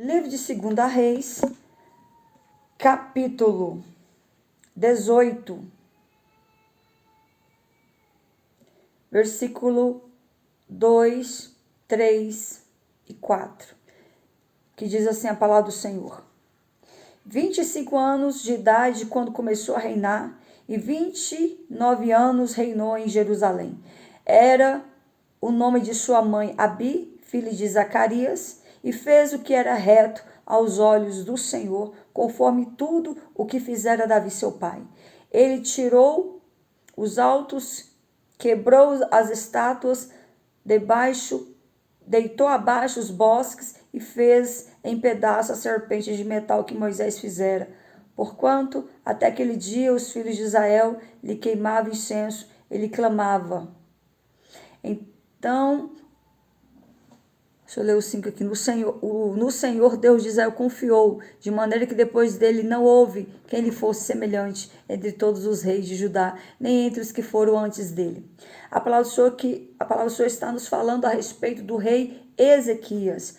Livro de 2 Reis, capítulo 18, versículo 2, 3 e 4, que diz assim a palavra do Senhor. 25 anos de idade quando começou a reinar, e 29 anos reinou em Jerusalém. Era o nome de sua mãe Abi, filha de Zacarias, e fez o que era reto aos olhos do Senhor, conforme tudo o que fizera Davi seu pai. Ele tirou os altos, quebrou as estátuas, deitou abaixo os bosques e fez em pedaços a serpente de metal que Moisés fizera. Porquanto, até aquele dia, os filhos de Israel lhe queimavam incenso, ele clamava. Então, deixa eu ler o 5 aqui. No Senhor Deus de Israel confiou, de maneira que depois dele não houve quem lhe fosse semelhante entre todos os reis de Judá, nem entre os que foram antes dele. A palavra do Senhor está nos falando a respeito do rei Ezequias.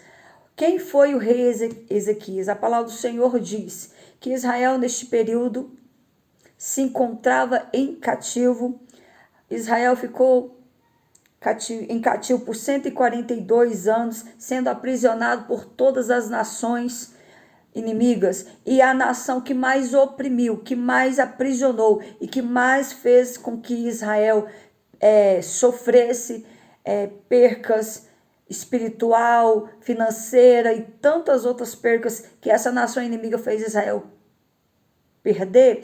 Quem foi o rei Ezequias? A palavra do Senhor diz que Israel, neste período, se encontrava em cativo. Israel ficou em cativo por 142 anos, sendo aprisionado por todas as nações inimigas, e a nação que mais oprimiu, que mais aprisionou e que mais fez com que Israel sofresse percas espiritual, financeira e tantas outras percas que essa nação inimiga fez Israel perder.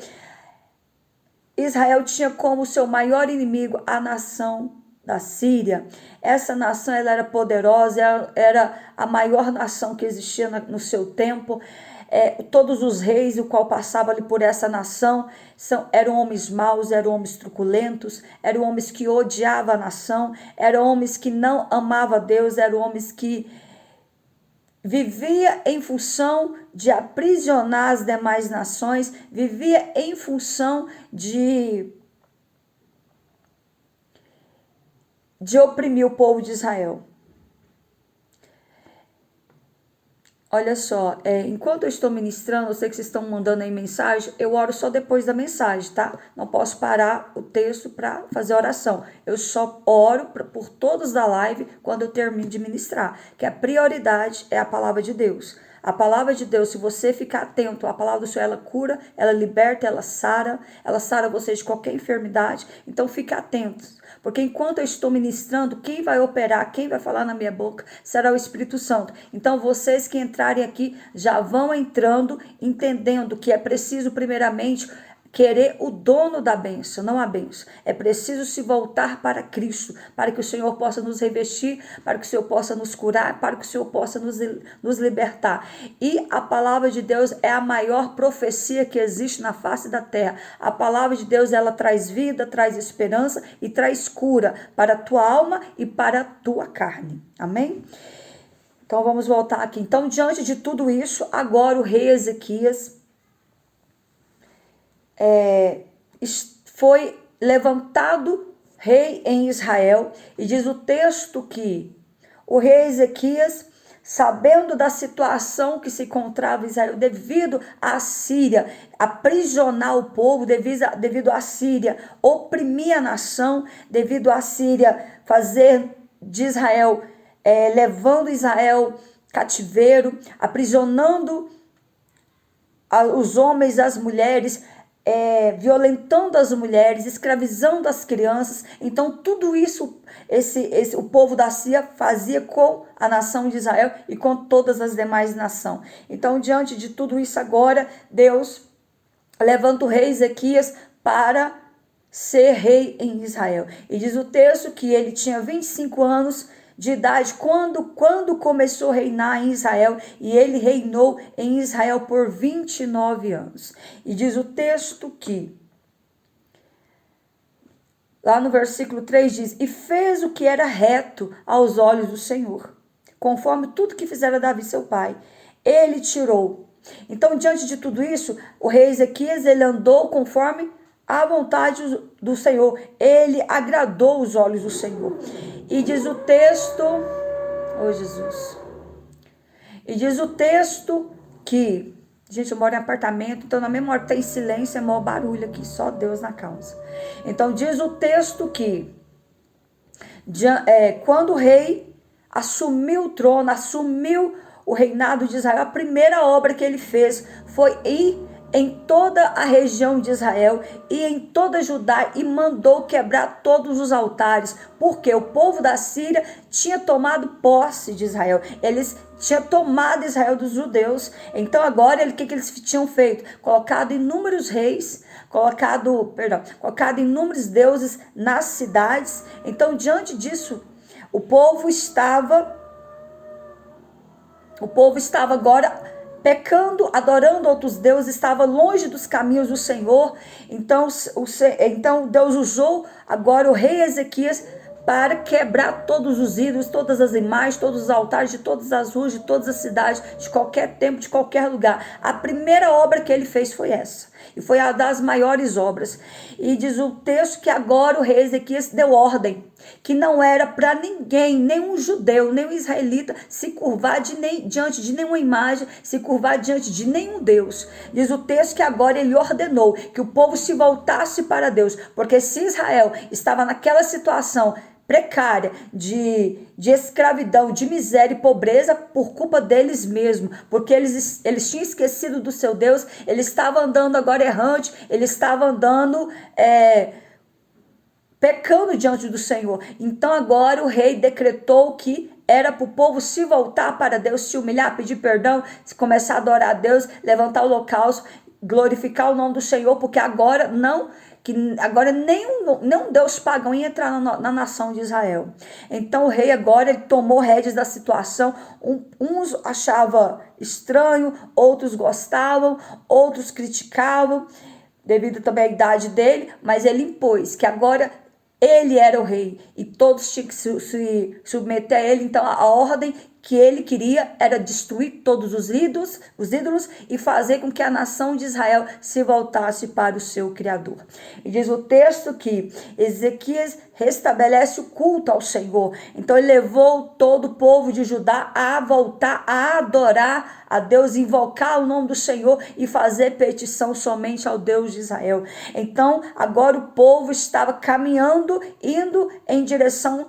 Israel tinha como seu maior inimigo a nação da Síria. Essa nação ela era poderosa, era a maior nação que existia no seu tempo. Todos os reis o qual passavam ali por essa nação eram homens maus, eram homens truculentos, eram homens que odiavam a nação, eram homens que não amavam a Deus, eram homens que vivia em função de aprisionar as demais nações, vivia em função de oprimir o povo de Israel. Olha só, enquanto eu estou ministrando, eu sei que vocês estão mandando aí mensagem, eu oro só depois da mensagem, tá? Não posso parar o texto para fazer oração. Eu só oro por todos da live quando eu termino de ministrar, que a prioridade é a palavra de Deus. A palavra de Deus, se você ficar atento, a palavra do Senhor, ela cura, ela liberta, ela sara você de qualquer enfermidade. Então, fique atento. Porque enquanto eu estou ministrando, quem vai operar, quem vai falar na minha boca, será o Espírito Santo. Então, vocês que entrarem aqui, já vão entrando, entendendo que é preciso, primeiramente, querer o dono da bênção, não a bênção. É preciso se voltar para Cristo, para que o Senhor possa nos revestir, para que o Senhor possa nos curar, para que o Senhor possa nos libertar. E a palavra de Deus é a maior profecia que existe na face da terra. A palavra de Deus, ela traz vida, traz esperança e traz cura para a tua alma e para a tua carne. Amém? Então vamos voltar aqui. Então, diante de tudo isso, agora o rei Ezequias foi levantado rei em Israel, e diz o texto que o rei Ezequias, sabendo da situação que se encontrava Israel devido à Síria, aprisionar o povo, devido à Síria oprimir a nação, devido à Síria fazer de Israel, levando Israel cativeiro, aprisionando os homens, as mulheres, violentando as mulheres, escravizando as crianças. Então tudo isso o povo da Síria fazia com a nação de Israel e com todas as demais nações. Então, diante de tudo isso, agora Deus levanta o rei Ezequias para ser rei em Israel. E diz o texto que ele tinha 25 anos de idade quando começou a reinar em Israel, e ele reinou em Israel por 29 anos. E diz o texto que, lá no versículo 3 diz, e fez o que era reto aos olhos do Senhor, conforme tudo que fizera Davi seu pai. Ele tirou. Então, diante de tudo isso, o rei Ezequias, ele andou conforme a vontade do Senhor. Ele agradou os olhos do Senhor. E diz o texto, Jesus. E diz o texto que, gente, eu moro em apartamento, então na mesma hora que tem silêncio, é maior barulho aqui, só Deus na causa. Então diz o texto que, quando o rei assumiu o trono, assumiu o reinado de Israel, a primeira obra que ele fez foi ir em toda a região de Israel e em toda Judá e mandou quebrar todos os altares, porque o povo da Síria tinha tomado posse de Israel, eles tinham tomado Israel dos judeus. Então agora o que eles tinham feito? Colocado inúmeros reis, colocado inúmeros deuses nas cidades. Então diante disso, o povo estava agora pecando, adorando outros deuses, estava longe dos caminhos do Senhor. Então Deus usou agora o rei Ezequias para quebrar todos os ídolos, todas as imagens, todos os altares de todas as ruas, de todas as cidades, de qualquer tempo, de qualquer lugar. A primeira obra que ele fez foi essa. E foi a das maiores obras. E diz o texto que agora o rei Ezequias deu ordem que não era para ninguém, nenhum judeu, nenhum israelita, se curvar diante de nenhuma imagem, se curvar diante de nenhum Deus. Diz o texto que agora ele ordenou que o povo se voltasse para Deus, porque se Israel estava naquela situação precária, de escravidão, de miséria e pobreza por culpa deles mesmos, porque eles tinham esquecido do seu Deus, ele estava andando agora errante, ele estava andando pecando diante do Senhor. Então agora o rei decretou que era para o povo se voltar para Deus, se humilhar, pedir perdão, começar a adorar a Deus, levantar o holocausto, glorificar o nome do Senhor, porque agora nenhum Deus pagão ia entrar na nação de Israel. Então o rei agora ele tomou rédeas da situação. Uns achavam estranho, outros gostavam, outros criticavam, devido também à idade dele, mas ele impôs que agora ele era o rei e todos tinham que se submeter a ele. Então a ordem que ele queria era destruir todos os ídolos e fazer com que a nação de Israel se voltasse para o seu Criador. E diz o texto que Ezequias restabelece o culto ao Senhor. Então ele levou todo o povo de Judá a voltar a adorar a Deus, invocar o nome do Senhor e fazer petição somente ao Deus de Israel. Então agora o povo estava caminhando, indo em direção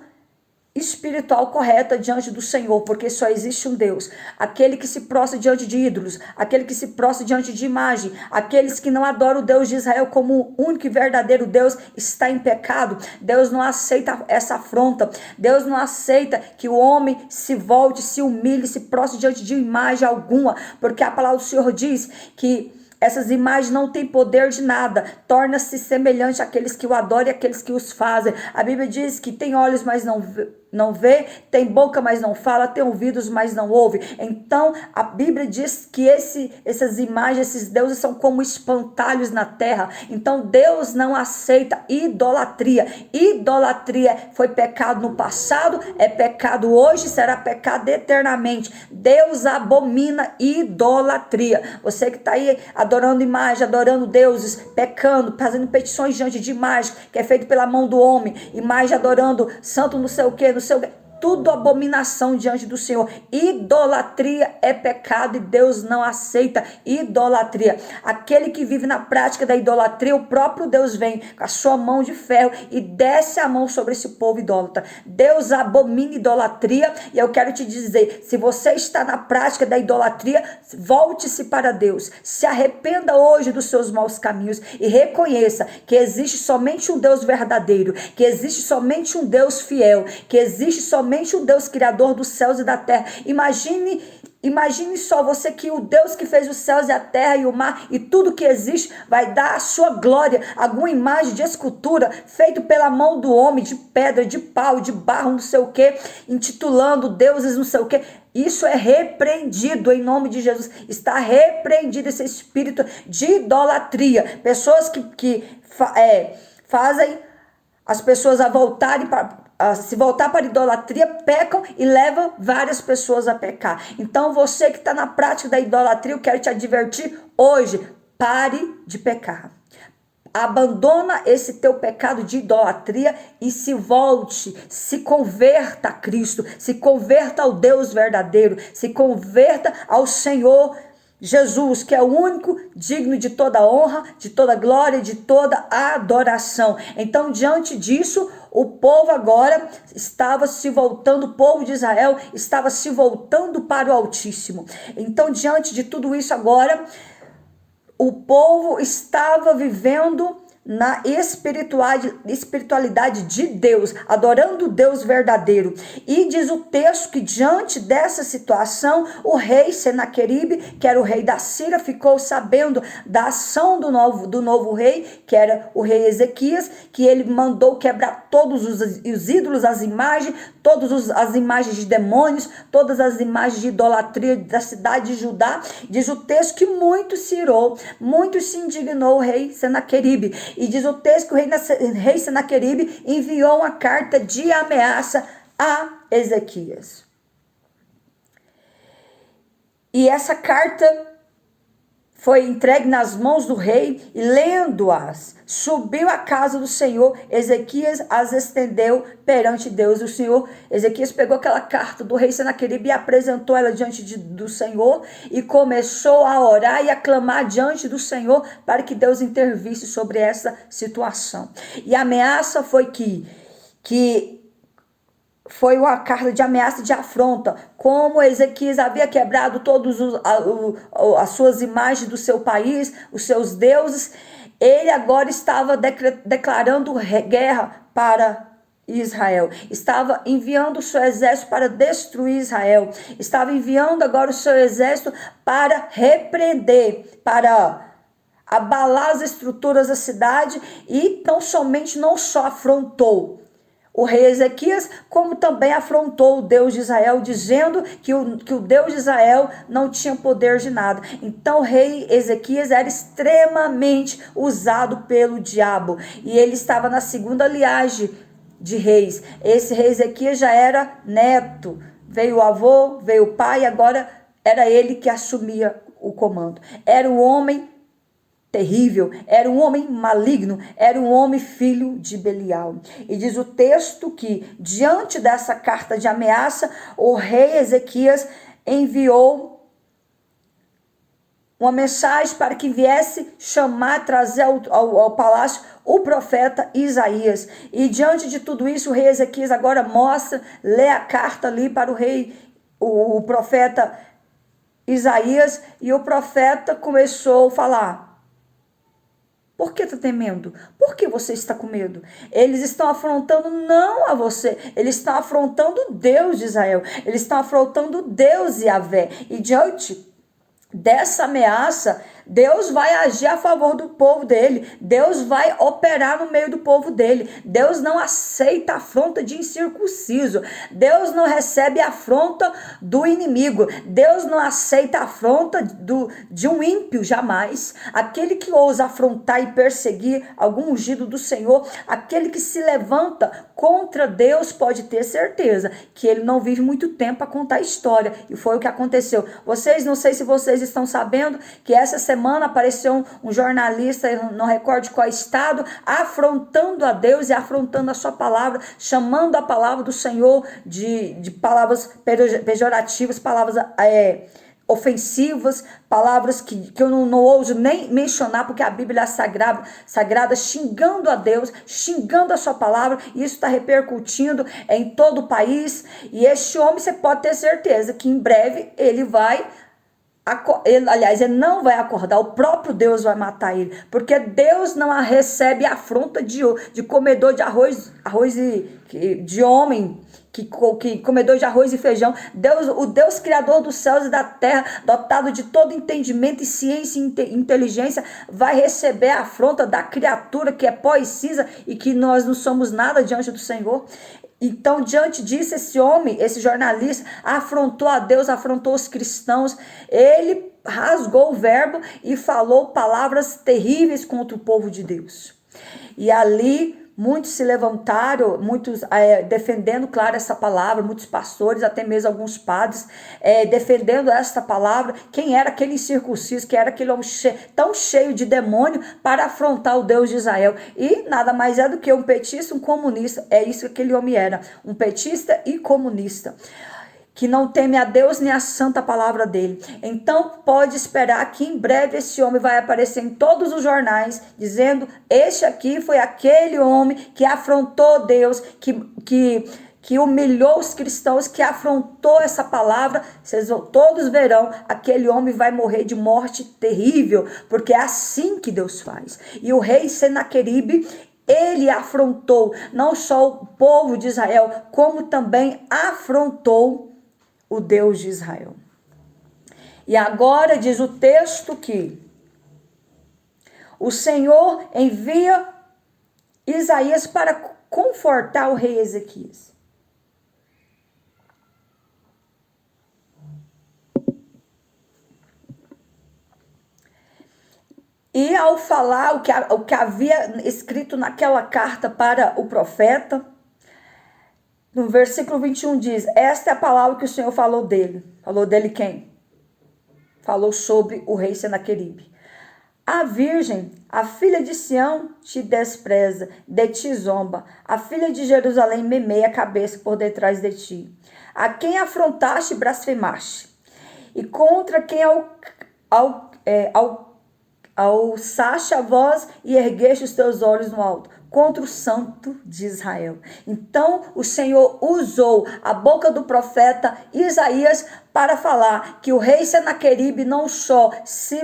espiritual correta diante do Senhor, porque só existe um Deus. Aquele que se prostra diante de ídolos, aquele que se prostra diante de imagem, aqueles que não adoram o Deus de Israel como o único e verdadeiro Deus, está em pecado. Deus não aceita essa afronta. Deus não aceita que o homem se volte, se humilhe, se prostre diante de imagem alguma, porque a palavra do Senhor diz que essas imagens não têm poder de nada, torna-se semelhante àqueles que o adoram e àqueles que os fazem. A Bíblia diz que tem olhos, mas não vê, tem boca, mas não fala, tem ouvidos, mas não ouve. Então a Bíblia diz que essas imagens, esses deuses são como espantalhos na terra. Então Deus não aceita idolatria. Idolatria foi pecado no passado, é pecado hoje, será pecado eternamente. Deus abomina idolatria. Você que está aí adorando imagem, adorando deuses, pecando, fazendo petições diante de imagem, que é feito pela mão do homem, imagem adorando santo não sei o que, não sei o que, tudo abominação diante do Senhor. Idolatria é pecado e Deus não aceita idolatria. Aquele que vive na prática da idolatria, o próprio Deus vem com a sua mão de ferro e desce a mão sobre esse povo idólatra. Deus abomina idolatria e eu quero te dizer, se você está na prática da idolatria, volte-se para Deus. Se arrependa hoje dos seus maus caminhos e reconheça que existe somente um Deus verdadeiro, que existe somente um Deus fiel, que existe somente um Deus criador dos céus e da terra. Imagine só você que o Deus que fez os céus e a terra e o mar e tudo que existe vai dar a sua glória, alguma imagem de escultura feito pela mão do homem, de pedra, de pau, de barro, não sei o que, intitulando deuses não sei o que. Isso é repreendido em nome de Jesus. Está repreendido esse espírito de idolatria. Pessoas que fazem as pessoas se voltar para a idolatria, pecam e levam várias pessoas a pecar. Então você que está na prática da idolatria, eu quero te advertir hoje, pare de pecar. abandona esse teu pecado de idolatria e se volte, se converta a Cristo, se converta ao Deus verdadeiro, se converta ao Senhor Jesus, que é o único digno de toda honra, de toda glória, de toda adoração. Então, diante disso, o povo agora estava se voltando, o povo de Israel estava se voltando para o Altíssimo. Então, diante de tudo isso agora, o povo estava vivendo na espiritualidade de Deus, adorando o Deus verdadeiro. E diz o texto que diante dessa situação, o rei Senaqueribe, que era o rei da Síria, ficou sabendo da ação do novo rei, que era o rei Ezequias, que ele mandou quebrar todos os ídolos, as imagens, todas as imagens de demônios, todas as imagens de idolatria da cidade de Judá. Diz o texto que muito se irou, muito se indignou o rei Senaqueribe. E diz o texto que o rei Senaqueribe enviou uma carta de ameaça a Ezequias. E essa carta foi entregue nas mãos do rei, e lendo-as, subiu à casa do Senhor. Ezequias as estendeu perante Deus. O Senhor, Ezequias pegou aquela carta do rei Senaqueribe e apresentou ela diante do Senhor, e começou a orar e a clamar diante do Senhor para que Deus intervisse sobre essa situação. E a ameaça foi que foi uma carta de ameaça, de afronta. Como Ezequias havia quebrado todas as suas imagens do seu país, os seus deuses, ele agora estava declarando guerra para Israel, estava enviando o seu exército para destruir Israel, estava enviando agora o seu exército para repreender, para abalar as estruturas da cidade. E não só afrontou o rei Ezequias, como também afrontou o Deus de Israel, dizendo que o Deus de Israel não tinha poder de nada. Então o rei Ezequias era extremamente usado pelo diabo, e ele estava na segunda linhagem de reis. Esse rei Ezequias já era neto, veio o avô, veio o pai, agora era ele que assumia o comando. Era um homem terrível, era um homem maligno, era um homem filho de Belial. E diz o texto que, diante dessa carta de ameaça, o rei Ezequias enviou uma mensagem para que viesse trazer ao palácio o profeta Isaías. E diante de tudo isso, o rei Ezequias agora lê a carta ali para o rei, o profeta Isaías, e o profeta começou a falar: por que está temendo? Por que você está com medo? Eles estão afrontando não a você, eles estão afrontando Deus de Israel, eles estão afrontando Deus Yahvé. E diante dessa ameaça, Deus vai agir a favor do povo dele. Deus vai operar no meio do povo dele. Deus não aceita a afronta de incircunciso. Deus não recebe a afronta do inimigo. Deus não aceita a afronta de um ímpio, jamais. Aquele que ousa afrontar e perseguir algum ungido do Senhor, aquele que se levanta contra Deus, pode ter certeza que ele não vive muito tempo a contar a história. E foi o que aconteceu. Não sei se vocês estão sabendo que essa semana apareceu um jornalista, eu não recordo qual estado, afrontando a Deus e afrontando a sua palavra, chamando a palavra do Senhor de palavras pejorativas, palavras ofensivas, palavras que eu não ouso nem mencionar, porque a Bíblia é sagrada, xingando a Deus, xingando a sua palavra, e isso está repercutindo em todo o país. E este homem, você pode ter certeza que em breve ele não vai acordar, o próprio Deus vai matar ele, porque Deus não recebe afronta de comedor de arroz de homem, que comedor de arroz e feijão. O Deus criador dos céus e da terra, dotado de todo entendimento e ciência e inteligência, vai receber a afronta da criatura que é pó e cinza, e que nós não somos nada diante do Senhor. Então, diante disso, esse jornalista, afrontou a Deus, afrontou os cristãos. Ele rasgou o verbo e falou palavras terríveis contra o povo de Deus. E ali muitos se levantaram, muitos defendendo, claro, essa palavra, muitos pastores, até mesmo alguns padres, defendendo esta palavra. Quem era aquele incircunciso, que era aquele homem tão cheio de demônio para afrontar o Deus de Israel? E nada mais é do que um petista, um comunista. É isso que aquele homem era, um petista e comunista, que não teme a Deus nem a santa palavra dele. Então pode esperar que em breve esse homem vai aparecer em todos os jornais, dizendo: este aqui foi aquele homem que afrontou Deus, que humilhou os cristãos, que afrontou essa palavra. Vocês todos verão, aquele homem vai morrer de morte terrível, porque é assim que Deus faz. E o rei Senaqueribe, ele afrontou não só o povo de Israel, como também afrontou o Deus de Israel. E agora diz o texto que o Senhor envia Isaías para confortar o rei Ezequias. E ao falar o que havia escrito naquela carta para o profeta, no versículo 21 diz: esta é a palavra que o Senhor falou dele. Falou dele quem? Falou sobre o rei Senaqueribe. A virgem, a filha de Sião, te despreza, de ti zomba. A filha de Jerusalém memeia a cabeça por detrás de ti. A quem afrontaste e blasfemaste. E contra quem alçaste a voz e ergueste os teus olhos no alto, contra o santo de Israel. Então o Senhor usou a boca do profeta Isaías para falar que o rei Senaqueribe não só se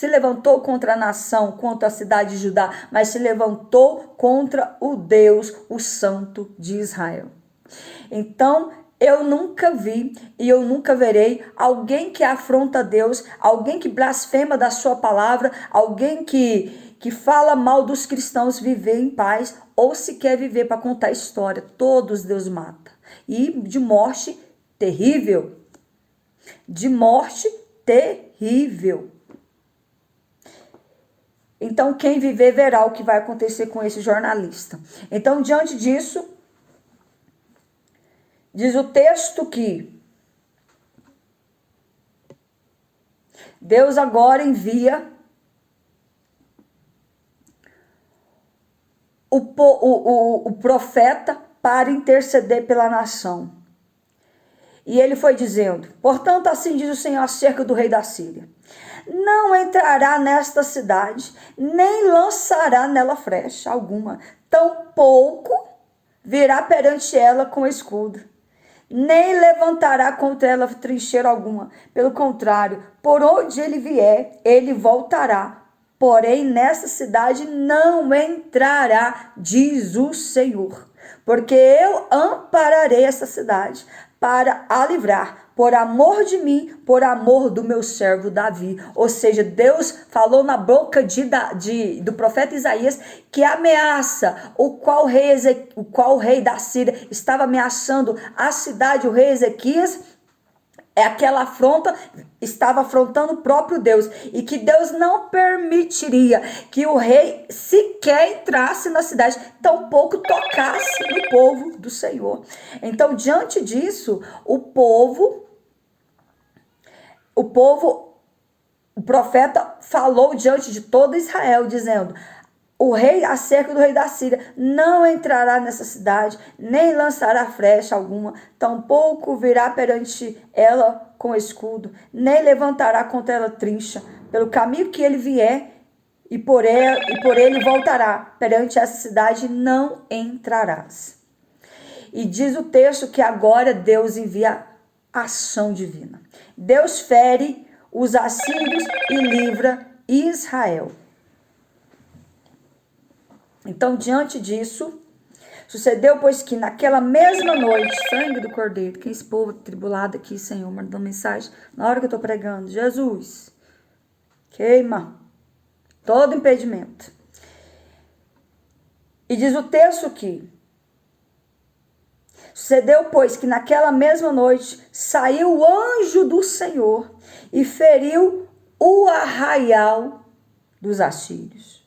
levantou contra a nação, contra a cidade de Judá, mas se levantou contra o Deus, o santo de Israel. Então eu nunca vi e eu nunca verei alguém que afronta Deus, alguém que blasfema da sua palavra, alguém que fala mal dos cristãos viver em paz, ou se quer viver para contar história. Todos Deus mata. E de morte terrível. De morte terrível. Então quem viver verá o que vai acontecer com esse jornalista. Então diante disso, diz o texto que Deus agora envia o profeta para interceder pela nação. E ele foi dizendo: portanto, assim diz o Senhor acerca do rei da Síria: não entrará nesta cidade, nem lançará nela flecha alguma, tampouco virá perante ela com escudo, nem levantará contra ela trincheira alguma. Pelo contrário, por onde ele vier, ele voltará. Porém, nessa cidade não entrará, diz o Senhor, porque eu ampararei essa cidade para a livrar, por amor de mim, por amor do meu servo Davi. Ou seja, Deus falou na boca do profeta Isaías que a ameaça, o qual o rei da Síria estava ameaçando a cidade, o rei Ezequias, aquela afronta, estava afrontando o próprio Deus, e que Deus não permitiria que o rei sequer entrasse na cidade, tampouco tocasse no povo do Senhor. Então, diante disso, o profeta falou diante de todo Israel, dizendo: o rei, acerca do rei da Síria, não entrará nessa cidade, nem lançará flecha alguma, tampouco virá perante ela com escudo, nem levantará contra ela trincha. Pelo caminho que ele vier, e por ele voltará, perante essa cidade não entrarás. E diz o texto que agora Deus envia ação divina. Deus fere os assírios e livra Israel. Então, diante disso, sucedeu, pois, que naquela mesma noite, sangue do Cordeiro, que esse povo tribulado aqui, Senhor, mandando mensagem, na hora que eu estou pregando: Jesus, queima todo impedimento. E diz o texto que sucedeu, pois, que naquela mesma noite saiu o anjo do Senhor e feriu o arraial dos assírios.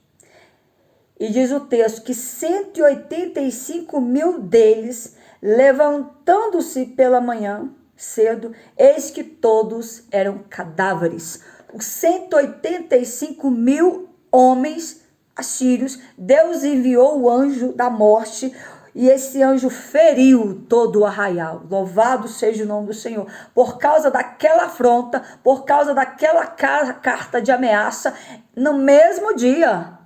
E diz o texto que 185 mil deles, levantando-se pela manhã cedo, eis que todos eram cadáveres. Os 185 mil homens assírios, Deus enviou o anjo da morte, e esse anjo feriu todo o arraial. Louvado seja o nome do Senhor. Por causa daquela afronta, por causa daquela carta de ameaça, no mesmo dia,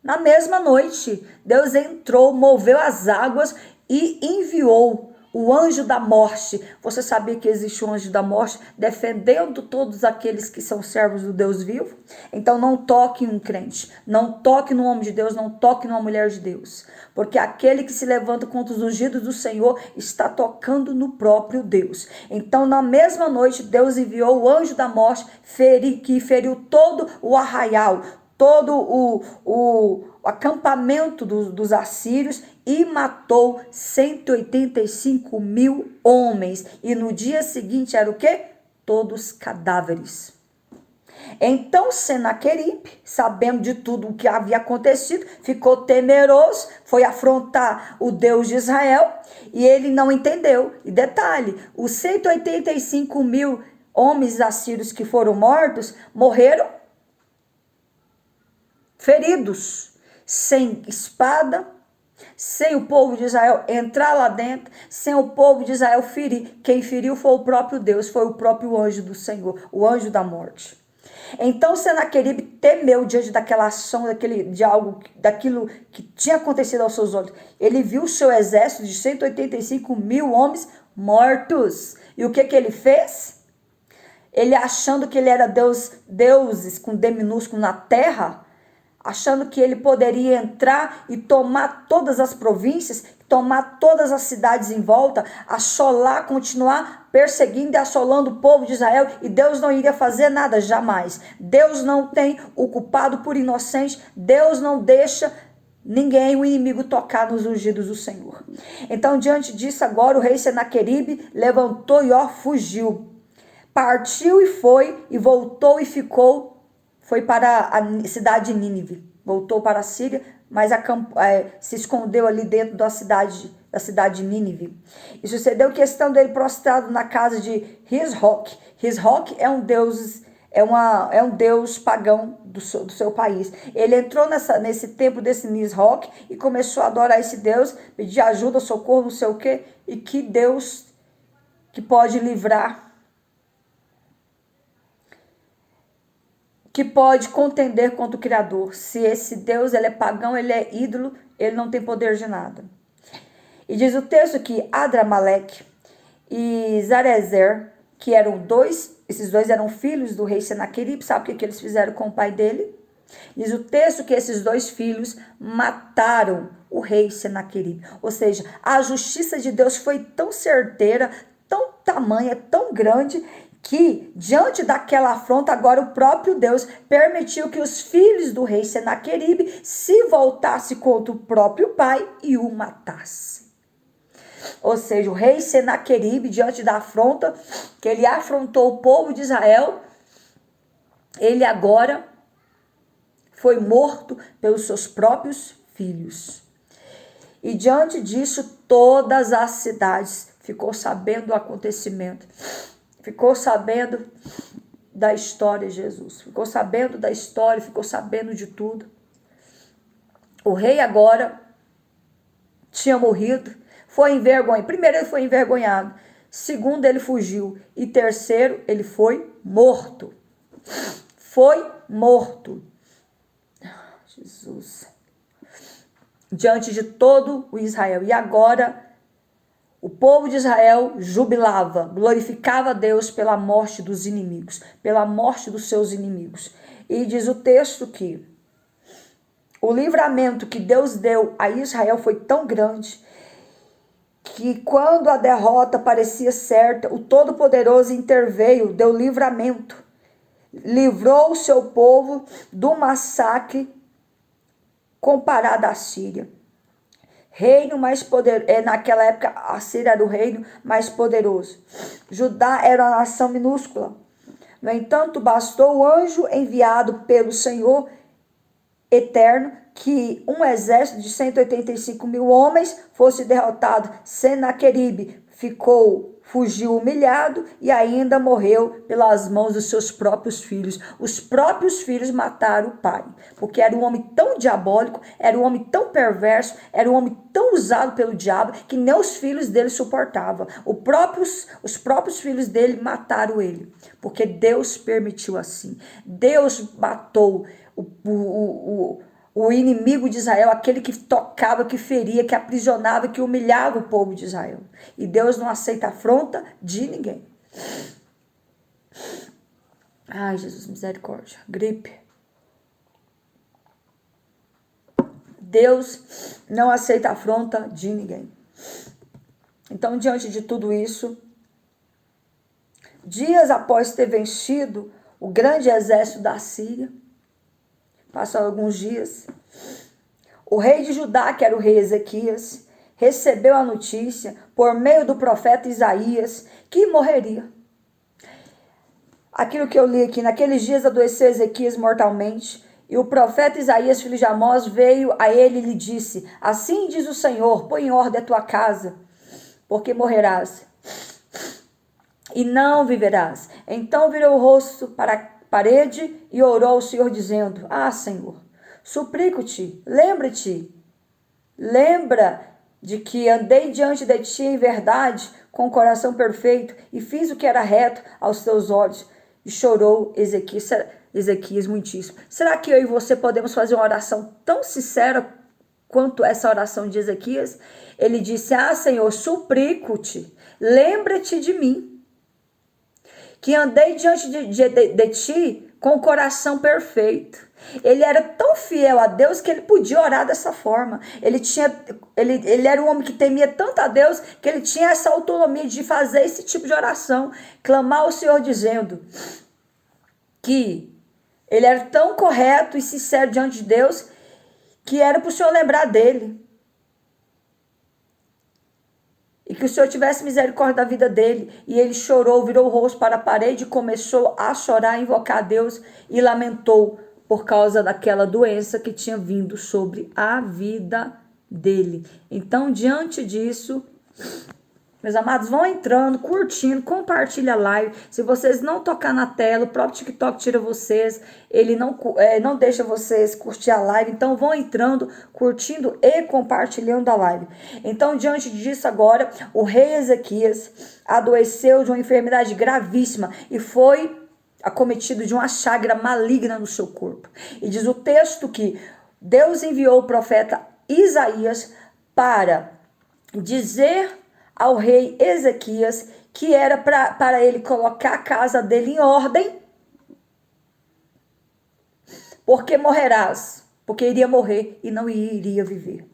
na mesma noite, Deus entrou, moveu as águas e enviou o anjo da morte. Você sabia que existe um anjo da morte defendendo todos aqueles que são servos do Deus vivo? Então não toque em um crente, não toque no homem de Deus, não toque numa mulher de Deus. Porque aquele que se levanta contra os ungidos do Senhor está tocando no próprio Deus. Então na mesma noite Deus enviou o anjo da morte que feriu todo o arraial, todo o acampamento dos assírios, e matou 185 mil homens. E no dia seguinte era o quê? Todos cadáveres. Então Senaqueribe, sabendo de tudo o que havia acontecido, ficou temeroso, foi afrontar o Deus de Israel, e ele não entendeu. E detalhe, os 185 mil homens assírios que foram mortos, morreram feridos, sem espada, sem o povo de Israel entrar lá dentro, sem o povo de Israel ferir. Quem feriu foi o próprio Deus, foi o próprio anjo do Senhor, o anjo da morte. Então Senaqueribe temeu diante daquela ação, daquilo que tinha acontecido aos seus olhos. Ele viu o seu exército de 185 mil homens mortos. E o que ele fez? Ele, achando que ele era deuses com D minúsculo na terra, achando que ele poderia entrar e tomar todas as províncias, tomar todas as cidades em volta, assolar, continuar perseguindo e assolando o povo de Israel, e Deus não iria fazer nada, jamais. Deus não tem o culpado por inocente, Deus não deixa ninguém, o inimigo, tocar nos ungidos do Senhor. Então, diante disso, agora o rei Senaqueribe levantou e fugiu. Partiu e foi, e voltou e ficou. Foi para a cidade de Nínive, voltou para a Síria, mas se escondeu ali dentro da cidade de Nínive. E sucedeu que, estando ele prostrado na casa de Risroque. Risroque é um deus pagão do seu país. Ele entrou nesse templo desse Nisroque e começou a adorar esse Deus, pedir ajuda, socorro, não sei o quê, e que Deus que pode livrar, que pode contender contra o Criador. Se esse Deus ele é pagão, ele é ídolo, ele não tem poder de nada. E diz o texto que Adrameleque e Zarezer, que esses dois eram filhos do rei Senaqueribe. Sabe o que eles fizeram com o pai dele? Diz o texto que esses dois filhos mataram o rei Senaqueribe. Ou seja, a justiça de Deus foi tão certeira, tão tamanha, tão grande, que diante daquela afronta, agora o próprio Deus permitiu que os filhos do rei Senaqueribe se voltassem contra o próprio pai e o matassem. Ou seja, o rei Senaqueribe, diante da afronta, que ele afrontou o povo de Israel, ele agora foi morto pelos seus próprios filhos. E diante disso, todas as cidades ficou sabendo do acontecimento. Ficou sabendo da história de Jesus. Ficou sabendo da história, ficou sabendo de tudo. O rei agora tinha morrido, foi envergonhado. Primeiro, ele foi envergonhado. Segundo, ele fugiu. E terceiro, ele foi morto. Foi morto. Jesus. Diante de todo o Israel. E agora, o povo de Israel jubilava, glorificava a Deus pela morte dos inimigos, pela morte dos seus inimigos. E diz o texto que o livramento que Deus deu a Israel foi tão grande que, quando a derrota parecia certa, o Todo-Poderoso interveio, deu livramento, livrou o seu povo do massacre comparado à Síria. Reino mais poderoso. Naquela época, a Síria era o reino mais poderoso. Judá era uma nação minúscula. No entanto, bastou o anjo enviado pelo Senhor eterno que um exército de 185 mil homens fosse derrotado. Senaqueribe fugiu humilhado e ainda morreu pelas mãos dos seus próprios filhos. Os próprios filhos mataram o pai, porque era um homem tão diabólico, era um homem tão perverso, era um homem tão usado pelo diabo, que nem os filhos dele suportavam. Os próprios filhos dele mataram ele, porque Deus permitiu assim. Deus matou o inimigo de Israel, aquele que tocava, que feria, que aprisionava, que humilhava o povo de Israel. E Deus não aceita afronta de ninguém. Ai, Jesus, misericórdia. Gripe. Deus não aceita afronta de ninguém. Então, diante de tudo isso, dias após ter vencido o grande exército da Síria, passaram alguns dias, o rei de Judá, que era o rei Ezequias, recebeu a notícia, por meio do profeta Isaías, que morreria. Aquilo que eu li aqui, naqueles dias adoeceu Ezequias mortalmente, e o profeta Isaías, filho de Amós, veio a ele e lhe disse: assim diz o Senhor, põe em ordem a tua casa, porque morrerás, e não viverás. Então virou o rosto para a parede e orou ao Senhor, dizendo: ah, Senhor, suplico-te, lembra de que andei diante de ti em verdade, com o coração perfeito, e fiz o que era reto aos teus olhos. E chorou Ezequias muitíssimo. Será que eu e você podemos fazer uma oração tão sincera quanto essa oração de Ezequias? Ele disse: ah, Senhor, suplico-te, lembra-te de mim, que andei diante de ti com o coração perfeito. Ele era tão fiel a Deus que ele podia orar dessa forma. Ele era um homem que temia tanto a Deus que ele tinha essa autonomia de fazer esse tipo de oração, clamar ao Senhor dizendo que ele era tão correto e sincero diante de Deus que era para o Senhor lembrar dele. E que o Senhor tivesse misericórdia da vida dele. E ele chorou, virou o rosto para a parede e começou a chorar, a invocar a Deus e lamentou por causa daquela doença que tinha vindo sobre a vida dele. Então, diante disso, meus amados, vão entrando, curtindo, compartilha a live. Se vocês não tocar na tela, o próprio TikTok tira vocês, ele não deixa vocês curtir a live. Então vão entrando, curtindo e compartilhando a live. Então, diante disso agora, o rei Ezequias adoeceu de uma enfermidade gravíssima e foi acometido de uma chaga maligna no seu corpo. E diz o texto que Deus enviou o profeta Isaías para dizer ao rei Ezequias que era para ele colocar a casa dele em ordem, porque morrerás, porque iria morrer e não iria viver.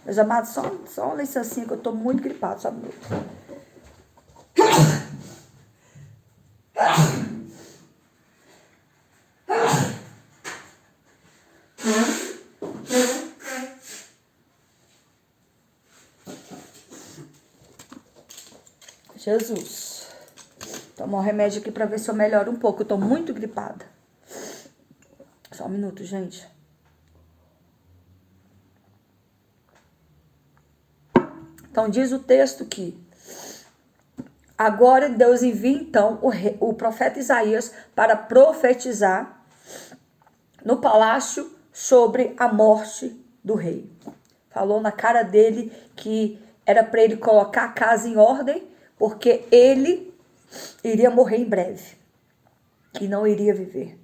Meus amados, só uma licencinha que eu estou muito gripado, só um minuto. Jesus, tomar um remédio aqui para ver se eu melhoro um pouco. Eu tô muito gripada. Só um minuto, gente. Então diz o texto que agora Deus envia então o profeta Isaías para profetizar no palácio sobre a morte do rei. Falou na cara dele que era para ele colocar a casa em ordem, porque ele iria morrer em breve e não iria viver.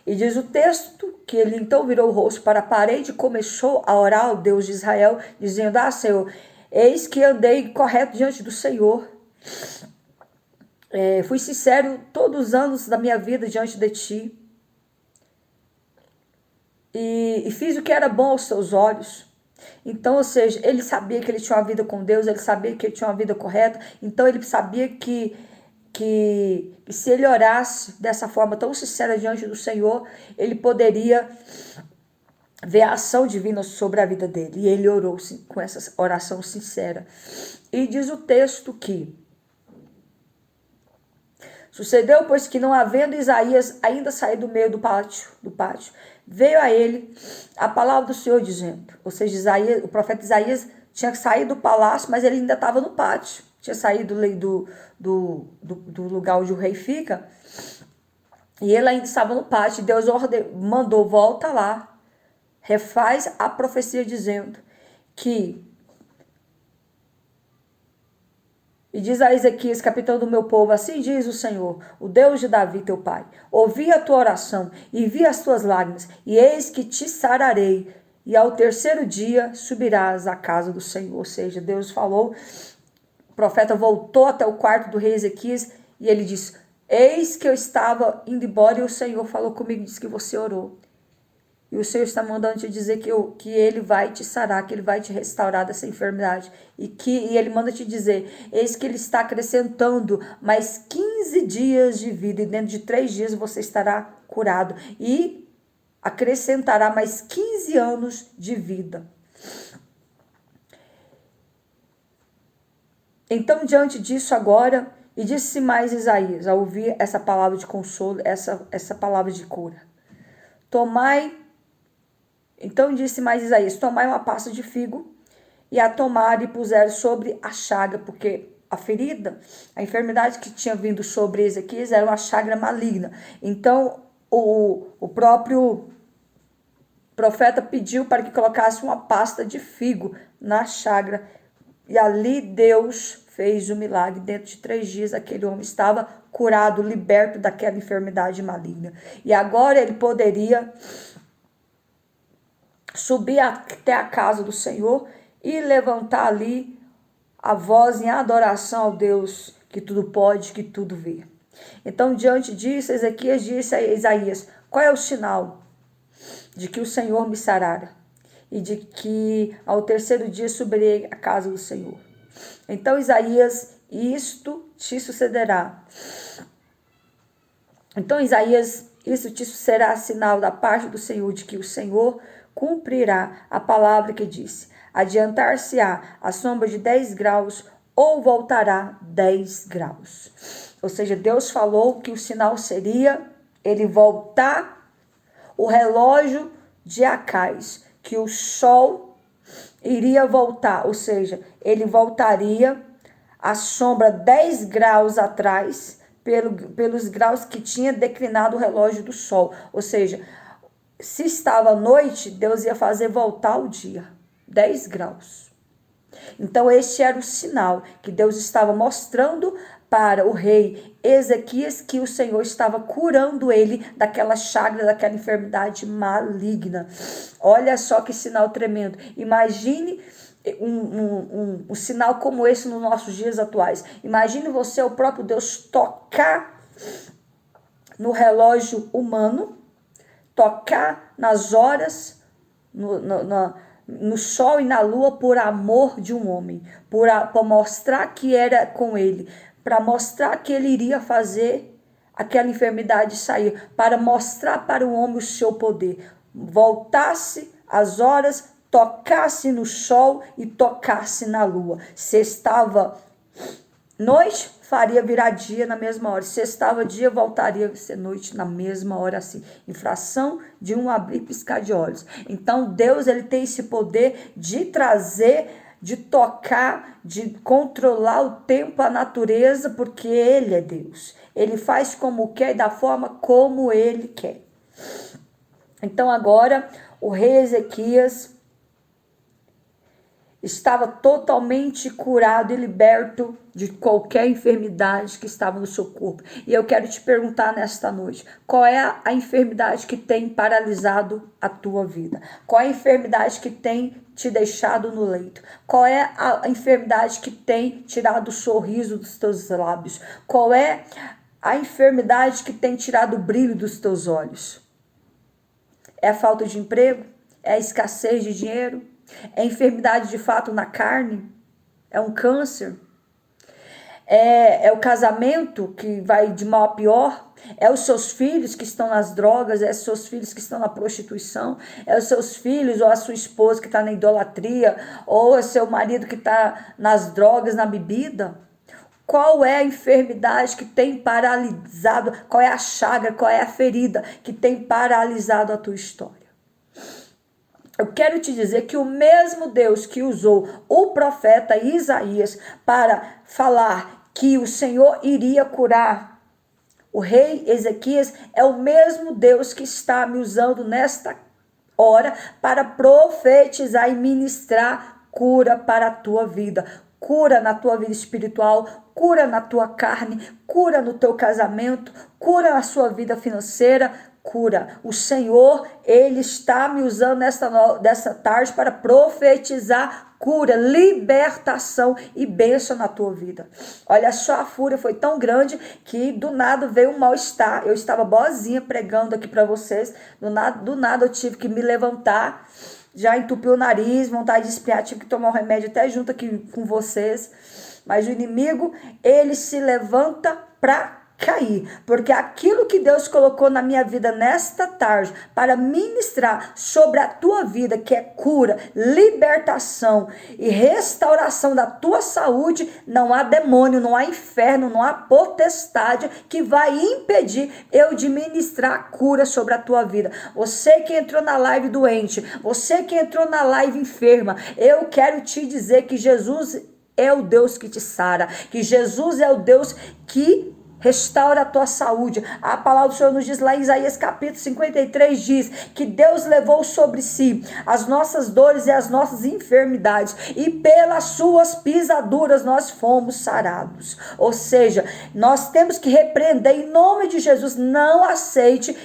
E diz o texto que ele então virou o rosto para a parede e começou a orar ao Deus de Israel, dizendo: ah, Senhor, eis que andei correto diante do Senhor. Fui sincero todos os anos da minha vida diante de ti. E fiz o que era bom aos seus olhos. Então, ou seja, ele sabia que ele tinha uma vida com Deus, ele sabia que ele tinha uma vida correta, então ele sabia que se ele orasse dessa forma tão sincera diante do Senhor, ele poderia ver a ação divina sobre a vida dele. E ele orou com essa oração sincera. E diz o texto que Sucedeu, pois, que não havendo Isaías ainda saído do meio do pátio, veio a ele a palavra do Senhor dizendo, ou seja, Isaías, o profeta Isaías tinha saído do palácio, mas ele ainda estava no pátio, tinha saído do lugar onde o rei fica, e ele ainda estava no pátio. Deus mandou, volta lá, refaz a profecia dizendo que, e diz a Ezequias, capitão do meu povo, assim diz o Senhor, o Deus de Davi, teu pai, ouvi a tua oração e vi as tuas lágrimas, e eis que te sararei, e ao terceiro dia subirás à casa do Senhor. Ou seja, Deus falou, o profeta voltou até o quarto do rei Ezequias, e ele disse, eis que eu estava indo embora, e o Senhor falou comigo, disse que você orou. E o Senhor está mandando te dizer que Ele vai te sarar, que Ele vai te restaurar dessa enfermidade. E Ele manda te dizer, eis que Ele está acrescentando mais 15 dias de vida. E dentro de 3 dias você estará curado. E acrescentará mais 15 anos de vida. Então, diante disso agora, e disse mais Isaías, ao ouvir essa palavra de consolo, essa palavra de cura. Então disse mais Isaías, tomai uma pasta de figo, e a tomaram e puseram sobre a chaga, porque a ferida, a enfermidade que tinha vindo sobre Ezequias era uma chaga maligna. Então o próprio profeta pediu para que colocasse uma pasta de figo na chaga, e ali Deus fez o milagre. Dentro de 3 dias aquele homem estava curado, liberto daquela enfermidade maligna. E agora ele poderia subir até a casa do Senhor e levantar ali a voz em adoração ao Deus que tudo pode, que tudo vê. Então, diante disso, Ezequias disse a Isaías, qual é o sinal de que o Senhor me sarara e de que ao terceiro dia subirei à casa do Senhor? Então, Isaías, isto te sucederá. Então, Isaías, isso te será sinal da parte do Senhor, de que o Senhor cumprirá a palavra que disse. Adiantar-se-á a sombra de 10 graus ou voltará 10 graus. Ou seja, Deus falou que o sinal seria ele voltar o relógio de Acais, que o sol iria voltar, ou seja, ele voltaria a sombra 10 graus atrás, pelos graus que tinha declinado o relógio do sol. Ou seja, se estava noite, Deus ia fazer voltar o dia, 10 graus. Então este era o sinal que Deus estava mostrando para o rei Ezequias, que o Senhor estava curando ele daquela chaga, daquela enfermidade maligna. Olha só que sinal tremendo. Imagine um sinal como esse nos nossos dias atuais. Imagine você, o próprio Deus, tocar no relógio humano, tocar nas horas, no sol e na lua, por amor de um homem, para mostrar que era com ele, para mostrar que ele iria fazer aquela enfermidade sair, para mostrar para o homem o seu poder. Voltasse as horas, tocasse no sol e tocasse na lua. Se estava noite, faria virar dia na mesma hora. Se estava dia, voltaria a ser noite na mesma hora, assim. Em fração de um abrir e piscar de olhos. Então, Deus, ele tem esse poder de trazer, de tocar, de controlar o tempo, a natureza, porque ele é Deus. Ele faz como quer e da forma como ele quer. Então, agora, o rei Ezequias estava totalmente curado e liberto de qualquer enfermidade que estava no seu corpo. E eu quero te perguntar nesta noite, qual é a enfermidade que tem paralisado a tua vida? Qual é a enfermidade que tem te deixado no leito? Qual é a enfermidade que tem tirado o sorriso dos teus lábios? Qual é a enfermidade que tem tirado o brilho dos teus olhos? É a falta de emprego? É a escassez de dinheiro? É enfermidade de fato na carne? É um câncer? É o casamento que vai de mal a pior? É os seus filhos que estão nas drogas? É os seus filhos que estão na prostituição? É os seus filhos ou a sua esposa que está na idolatria? Ou é seu marido que está nas drogas, na bebida? Qual é a enfermidade que tem paralisado? Qual é a chaga? Qual é a ferida que tem paralisado a tua história? Eu quero te dizer que o mesmo Deus que usou o profeta Isaías para falar que o Senhor iria curar o rei Ezequias, é o mesmo Deus que está me usando nesta hora para profetizar e ministrar cura para a tua vida. Cura na tua vida espiritual, cura na tua carne, cura no teu casamento, cura na sua vida financeira, cura. O Senhor, Ele está me usando dessa tarde para profetizar cura, libertação e bênção na tua vida. Olha só, a fúria foi tão grande que do nada veio um mal-estar. Eu estava boazinha pregando aqui para vocês, do nada eu tive que me levantar, já entupiu o nariz, vontade de espirrar, tive que tomar um remédio até junto aqui com vocês. Mas o inimigo, ele se levanta para cair, porque aquilo que Deus colocou na minha vida nesta tarde para ministrar sobre a tua vida, que é cura, libertação e restauração da tua saúde, não há demônio, não há inferno, não há potestade que vai impedir eu de ministrar cura sobre a tua vida. Você que entrou na live doente, você que entrou na live enferma, eu quero te dizer que Jesus é o Deus que te sara, que Jesus é o Deus que restaura a tua saúde. A palavra do Senhor nos diz lá em Isaías capítulo 53, diz que Deus levou sobre si as nossas dores e as nossas enfermidades, e pelas suas pisaduras nós fomos sarados. Ou seja, nós temos que repreender em nome de Jesus. Não aceite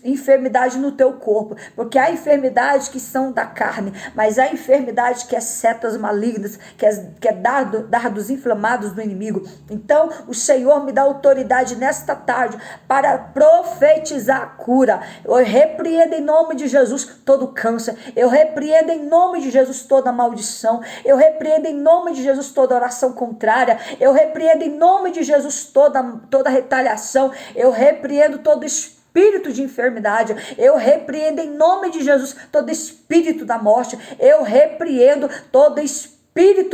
enfermidade no teu corpo, porque há enfermidades que são da carne, mas há enfermidade que é setas malignas, que é dardos inflamados do inimigo. Então o Senhor me dá autoridade nesta tarde para profetizar a cura. Eu repreendo em nome de Jesus todo câncer, eu repreendo em nome de Jesus toda maldição, eu repreendo em nome de Jesus toda oração contrária, eu repreendo em nome de Jesus toda retaliação, eu repreendo todo espírito de enfermidade, eu repreendo em nome de Jesus todo espírito da morte, eu repreendo todo espírito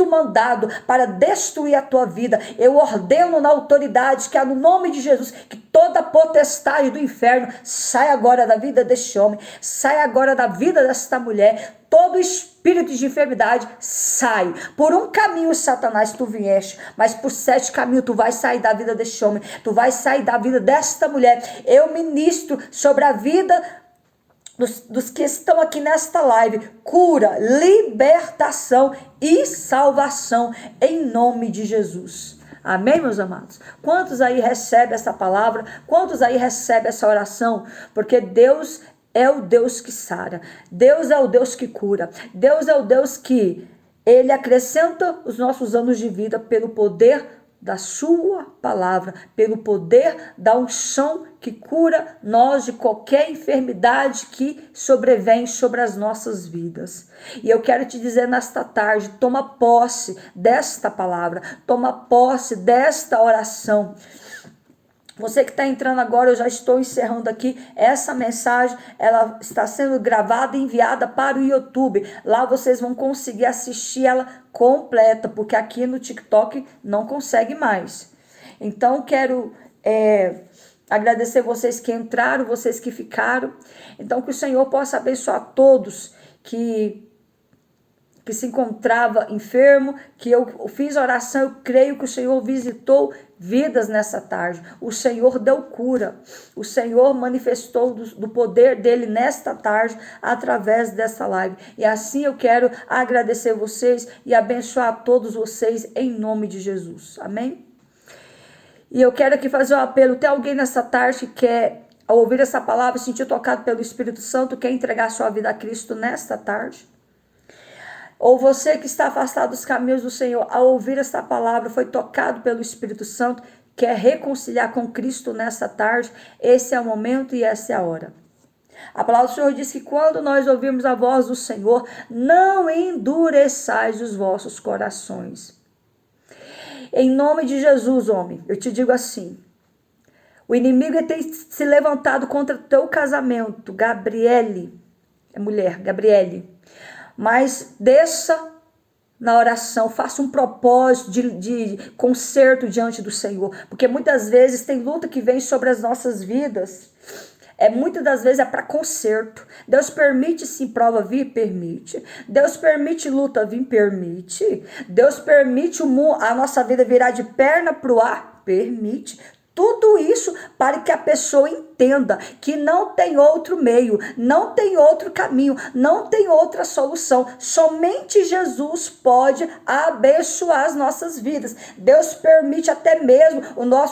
mandado para destruir a tua vida. Eu ordeno na autoridade que há no nome de Jesus, que toda potestade do inferno saia agora da vida deste homem, saia agora da vida desta mulher. Todo espírito de enfermidade sai. Por um caminho, Satanás, tu vieste, mas por 7 caminhos tu vai sair da vida deste homem, tu vai sair da vida desta mulher. Eu ministro sobre a vida dos que estão aqui nesta live, cura, libertação e salvação em nome de Jesus. Amém, meus amados? Quantos aí recebem essa palavra? Quantos aí recebem essa oração? Porque Deus é o Deus que sara, Deus é o Deus que cura, Deus é o Deus que Ele acrescenta os nossos anos de vida pelo poder da sua palavra, pelo poder da unção que cura nós de qualquer enfermidade que sobrevém sobre as nossas vidas. E eu quero te dizer nesta tarde, toma posse desta palavra, toma posse desta oração. Você que está entrando agora, eu já estou encerrando aqui essa mensagem, ela está sendo gravada e enviada para o YouTube. Lá vocês vão conseguir assistir ela completa, porque aqui no TikTok não consegue mais. Então quero agradecer vocês que entraram, vocês que ficaram. Então que o Senhor possa abençoar todos que se encontrava enfermo, que eu fiz oração, eu creio que o Senhor visitou vidas nessa tarde, o Senhor deu cura, o Senhor manifestou do poder dele nesta tarde, através dessa live, e assim eu quero agradecer vocês e abençoar todos vocês em nome de Jesus, amém? E eu quero aqui fazer um apelo, tem alguém nessa tarde que quer, ao ouvir essa palavra, se sentir tocado pelo Espírito Santo, quer entregar sua vida a Cristo nesta tarde? Ou você que está afastado dos caminhos do Senhor, ao ouvir esta palavra, foi tocado pelo Espírito Santo, quer reconciliar com Cristo nessa tarde, esse é o momento e essa é a hora. A palavra do Senhor diz que quando nós ouvirmos a voz do Senhor, não endureçais os vossos corações. Em nome de Jesus, homem, eu te digo assim, o inimigo tem se levantado contra o teu casamento, Gabriele, é mulher, Gabriele. Mas desça na oração, faça um propósito de conserto diante do Senhor, porque muitas vezes tem luta que vem sobre as nossas vidas, muitas das vezes é para conserto. Deus permite sim prova vir? Permite. Deus permite luta vir? Permite. Deus permite a nossa vida virar de perna para o ar? Permite. Tudo isso para que a pessoa entenda que não tem outro meio, não tem outro caminho, não tem outra solução. Somente Jesus pode abençoar as nossas vidas. Deus permite até mesmo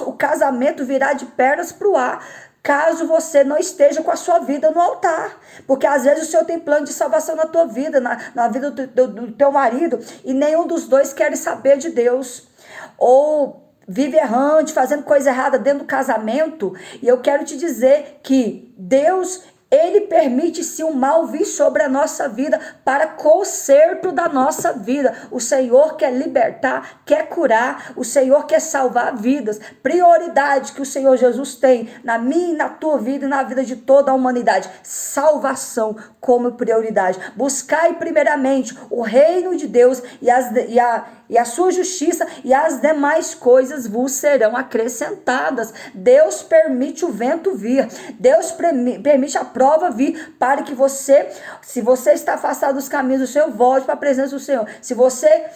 o casamento virar de pernas para o ar, caso você não esteja com a sua vida no altar. Porque às vezes o Senhor tem plano de salvação na tua vida, na vida do teu marido, e nenhum dos dois quer saber de Deus. Ou vive errante, fazendo coisa errada dentro do casamento. E eu quero te dizer que Deus, Ele permite sim o mal vir sobre a nossa vida para conserto da nossa vida. O Senhor quer libertar, quer curar, o Senhor quer salvar vidas. Prioridade que o Senhor Jesus tem na minha e na tua vida e na vida de toda a humanidade. Salvação como prioridade. Buscai primeiramente o reino de Deus e a sua justiça, e as demais coisas vos serão acrescentadas. Deus permite o vento vir, Deus permite a prova vir, para que você, se você está afastado dos caminhos do Senhor, volte para a presença do Senhor. Se você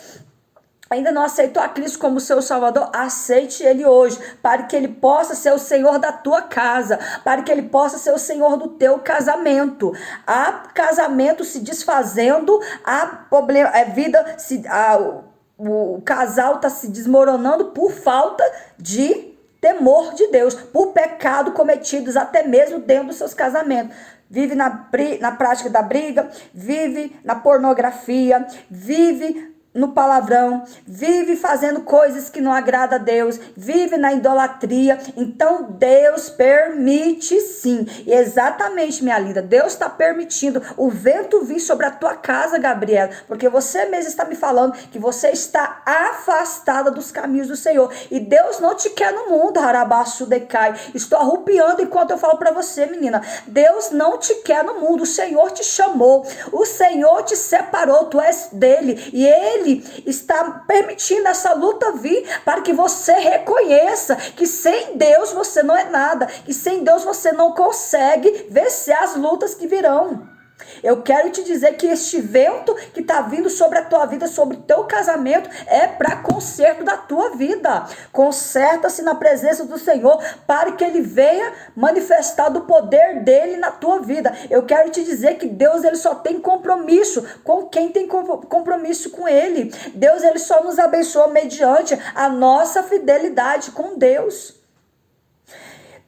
ainda não aceitou a Cristo como seu Salvador, aceite Ele hoje, para que Ele possa ser o Senhor da tua casa, para que Ele possa ser o Senhor do teu casamento. Há casamento se desfazendo, há o casal está se desmoronando por falta de temor de Deus, por pecado cometidos até mesmo dentro dos seus casamentos. Vive na prática da briga, vive na pornografia, vive no palavrão, vive fazendo coisas que não agrada a Deus, vive na idolatria. Então Deus permite sim, e exatamente, minha linda, Deus está permitindo o vento vir sobre a tua casa, Gabriela, porque você mesmo está me falando que você está afastada dos caminhos do Senhor, e Deus não te quer no mundo, Harabaçu Decai. Estou arrupiando enquanto eu falo para você, menina. Deus não te quer no mundo, o Senhor te chamou, o Senhor te separou, tu és dele, e Ele está permitindo essa luta vir para que você reconheça que sem Deus você não é nada, que sem Deus você não consegue vencer as lutas que virão. Eu quero te dizer que este vento que está vindo sobre a tua vida, sobre o teu casamento, é para conserto da tua vida. Conserta-se na presença do Senhor, para que Ele venha manifestar do poder dEle na tua vida. Eu quero te dizer que Deus, Ele só tem compromisso com quem tem compromisso com Ele. Deus, Ele só nos abençoa mediante a nossa fidelidade com Deus.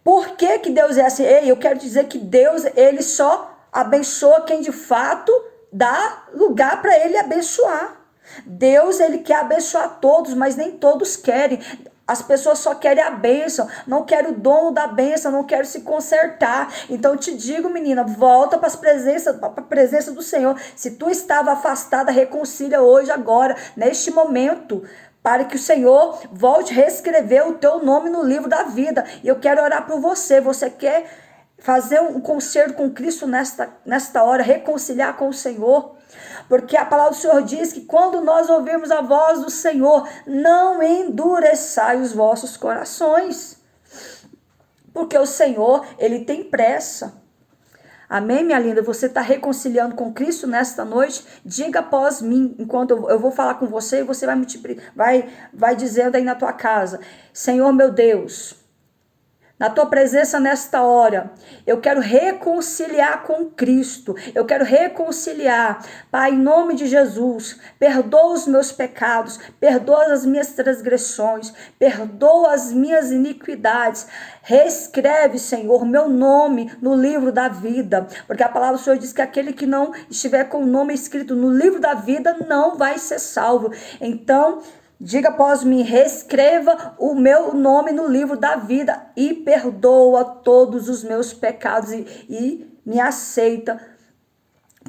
Por que que Deus é assim? Ei, eu quero dizer que Deus, Ele só abençoa quem de fato dá lugar para Ele abençoar. Deus, Ele quer abençoar todos, mas nem todos querem. As pessoas só querem a bênção, não querem o dom da bênção, não querem se consertar. Então eu te digo, menina, volta para a presença do Senhor. Se tu estava afastada, reconcilia hoje, agora, neste momento, para que o Senhor volte a reescrever o teu nome no livro da vida. E eu quero orar por você. Você quer fazer um concerto com Cristo nesta hora, reconciliar com o Senhor? Porque a palavra do Senhor diz que quando nós ouvirmos a voz do Senhor, não endureçai os vossos corações. Porque o Senhor, Ele tem pressa. Amém, minha linda? Você está reconciliando com Cristo nesta noite? Diga após mim, enquanto eu vou falar com você, e você vai dizendo aí na tua casa: Senhor meu Deus, na tua presença nesta hora, eu quero reconciliar com Cristo, eu quero reconciliar. Pai, em nome de Jesus, perdoa os meus pecados, perdoa as minhas transgressões, perdoa as minhas iniquidades. Reescreve, Senhor, meu nome no livro da vida, porque a palavra do Senhor diz que aquele que não estiver com o nome escrito no livro da vida não vai ser salvo. Então, diga após mim: reescreva o meu nome no livro da vida e perdoa todos os meus pecados e me aceita,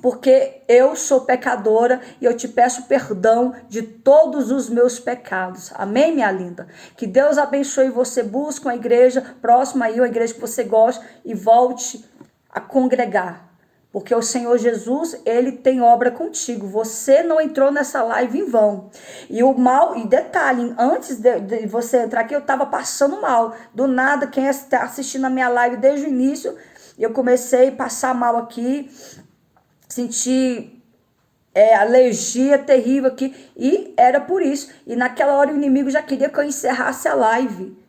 porque eu sou pecadora e eu te peço perdão de todos os meus pecados. Amém, minha linda? Que Deus abençoe você. Busque uma igreja próxima aí, uma igreja que você gosta, e volte a congregar. Porque o Senhor Jesus, ele tem obra contigo. Você não entrou nessa live em vão. E o mal, e detalhe, antes de você entrar aqui, eu estava passando mal. Do nada, quem está assistindo a minha live desde o início, eu comecei a passar mal aqui, senti alergia terrível aqui, e era por isso. E naquela hora o inimigo já queria que eu encerrasse a live.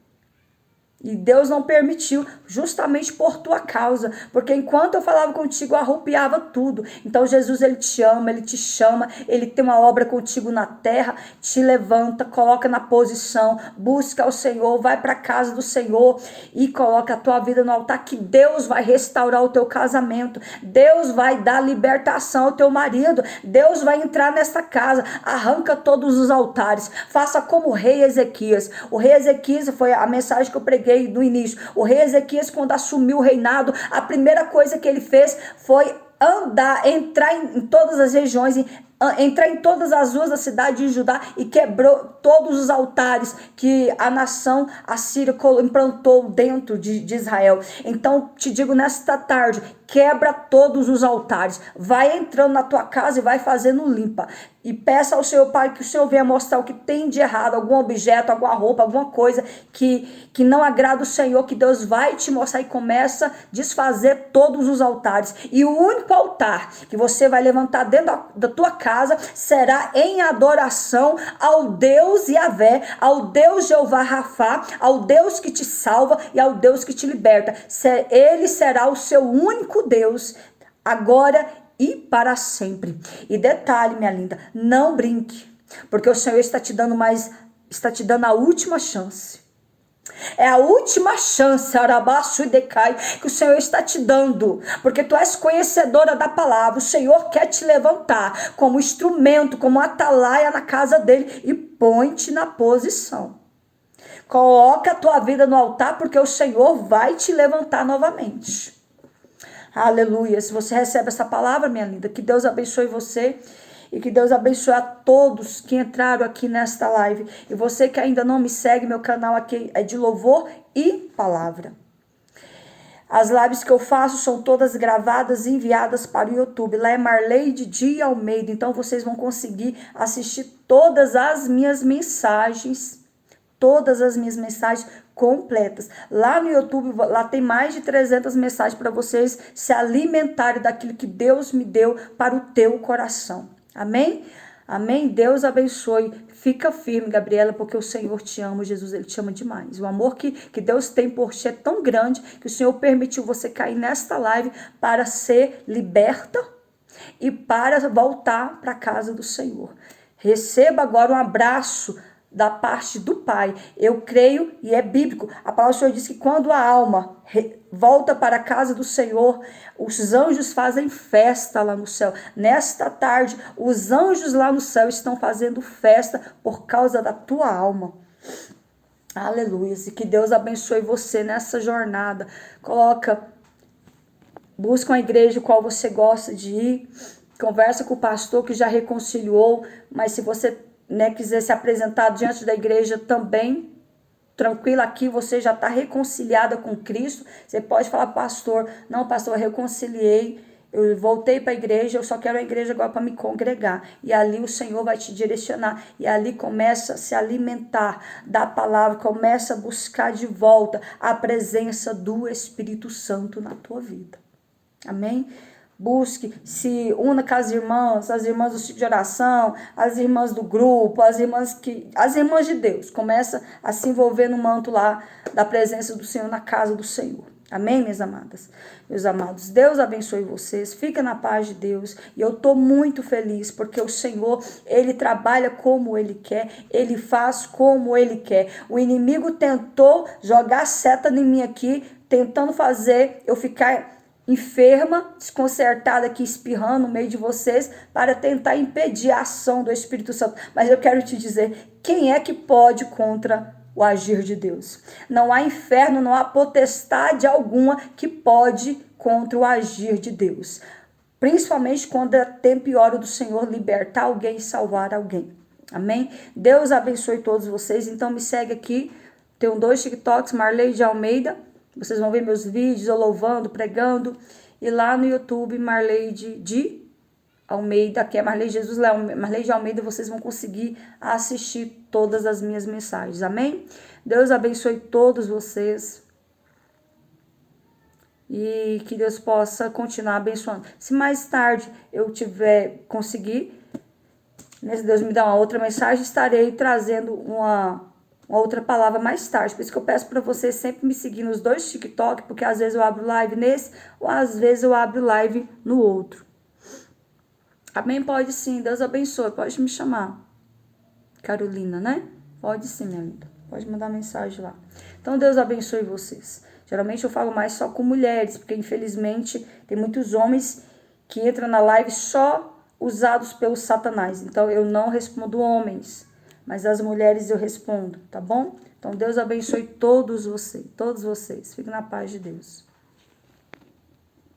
E Deus não permitiu, justamente por tua causa. Porque enquanto eu falava contigo, eu arrupiava tudo. Então Jesus, ele te ama, ele te chama, ele tem uma obra contigo na terra, te levanta, coloca na posição, busca o Senhor, vai para a casa do Senhor e coloca a tua vida no altar, que Deus vai restaurar o teu casamento, Deus vai dar libertação ao teu marido, Deus vai entrar nesta casa, arranca todos os altares, faça como o rei Ezequias. O rei Ezequias, foi a mensagem que eu preguei no início. O rei Ezequias, quando assumiu o reinado, a primeira coisa que ele fez foi entrar em todas as regiões, entrar em todas as ruas da cidade de Judá e quebrou todos os altares que a nação assíria implantou dentro de Israel. Então te digo nesta tarde, quebra todos os altares, vai entrando na tua casa e vai fazendo limpa. E peça ao Senhor, Pai, que o Senhor venha mostrar o que tem de errado, algum objeto, alguma roupa, alguma coisa que não agrada o Senhor, que Deus vai te mostrar e começa a desfazer todos os altares. E o único altar que você vai levantar dentro da tua casa será em adoração ao Deus Yahvé, ao Deus Jeová Rafá, ao Deus que te salva e ao Deus que te liberta. Ele será o seu único Deus, agora e para sempre. E detalhe, minha linda, não brinque, porque o Senhor está te dando a última chance. É a última chance, Arabaço e Decai, que o Senhor está te dando, porque tu és conhecedora da palavra. O Senhor quer te levantar como instrumento, como atalaia na casa dele, e põe-te na posição. Coloca a tua vida no altar, porque o Senhor vai te levantar novamente. Aleluia. Se você recebe essa palavra, minha linda, que Deus abençoe você e que Deus abençoe a todos que entraram aqui nesta live. E você que ainda não me segue, meu canal aqui é de louvor e palavra. As lives que eu faço são todas gravadas e enviadas para o YouTube. Lá é Marleide de Almeida. Então vocês vão conseguir assistir todas as minhas mensagens completas. Lá no YouTube, lá tem mais de 300 mensagens para vocês se alimentarem daquilo que Deus me deu para o teu coração. Amém? Amém? Deus abençoe. Fica firme, Gabriela, porque o Senhor te ama. Jesus, ele te ama demais. O amor que Deus tem por ti é tão grande que o Senhor permitiu você cair nesta live para ser liberta e para voltar para a casa do Senhor. Receba agora um abraço da parte do Pai. Eu creio e é bíblico. A palavra do Senhor diz que quando a alma volta para a casa do Senhor, os anjos fazem festa lá no céu. Nesta tarde, os anjos lá no céu estão fazendo festa por causa da tua alma. Aleluia. E que Deus abençoe você nessa jornada. Busca uma igreja qual você gosta de ir. Conversa com o pastor que já reconciliou, mas se você quiser se apresentar diante da igreja também, tranquila, aqui você já está reconciliada com Cristo. Você pode falar, pastor, não, pastor, eu reconciliei, eu voltei para a igreja, eu só quero a igreja agora para me congregar. E ali o Senhor vai te direcionar. E ali começa a se alimentar da palavra, começa a buscar de volta a presença do Espírito Santo na tua vida. Amém? Busque, se una com as irmãs do ciclo de oração, as irmãs do grupo, as irmãs de Deus. Começa a se envolver no manto lá da presença do Senhor, na casa do Senhor. Amém, minhas amadas? Meus amados, Deus abençoe vocês, fica na paz de Deus. E eu estou muito feliz, porque o Senhor, ele trabalha como ele quer, ele faz como ele quer. O inimigo tentou jogar seta em mim aqui, tentando fazer eu ficar enferma, desconcertada aqui, espirrando no meio de vocês, para tentar impedir a ação do Espírito Santo. Mas eu quero te dizer, quem é que pode contra o agir de Deus? Não há inferno, não há potestade alguma que pode contra o agir de Deus. Principalmente quando é tempo e hora do Senhor libertar alguém e salvar alguém. Amém? Deus abençoe todos vocês. Então me segue aqui. Tenho 2 TikToks, Marleide de Almeida. Vocês vão ver meus vídeos, eu louvando, pregando. E lá no YouTube, Marleide de Almeida, que é Marleide Jesus Leão, Marleide de Almeida, vocês vão conseguir assistir todas as minhas mensagens. Amém? Deus abençoe todos vocês. E que Deus possa continuar abençoando. Se mais tarde eu conseguir, né, se Deus me dá uma outra mensagem, estarei trazendo uma outra palavra mais tarde. Por isso que eu peço para vocês sempre me seguir nos 2 TikTok, porque às vezes eu abro live nesse, ou às vezes eu abro live no outro. Amém? Pode sim. Deus abençoe. Pode me chamar. Carolina, né? Pode sim, minha linda. Pode mandar mensagem lá. Então, Deus abençoe vocês. Geralmente eu falo mais só com mulheres, porque infelizmente tem muitos homens que entram na live só usados pelo Satanás. Então, eu não respondo homens, mas as mulheres eu respondo, tá bom? Então, Deus abençoe todos vocês. Fiquem na paz de Deus.